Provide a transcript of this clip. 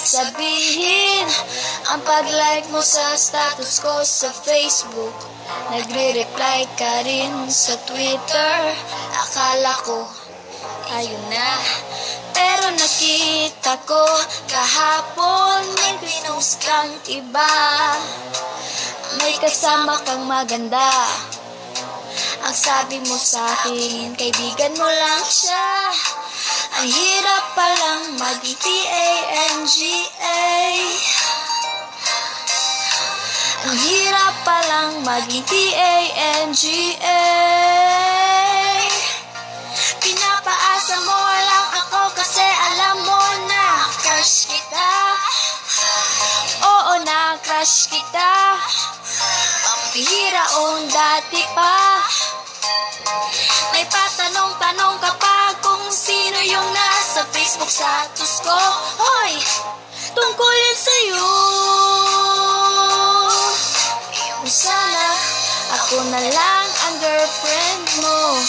sabihin ang pag-like mo sa status ko sa Facebook. Nagre-reply ka rin sa Twitter. Akala ko ayun na, pero nakita ko kahapon may pinost kang iba. May kasama kang maganda. Ang sabi mo sa akin, kaibigan mo lang siya. Ang hirap palang maging T-A-N-G-A. Ang hirap palang maging T-A-N-G-A. Pinapaasa mo lang ako kasi alam mo na crush kita. Oo na, crush kita. Pampihira o dati pa. May patanong-tanong ka pa kung sino yung nasa Facebook status ko. Hoy, tungkol yan sa'yo. Sana ako na lang ang girlfriend mo.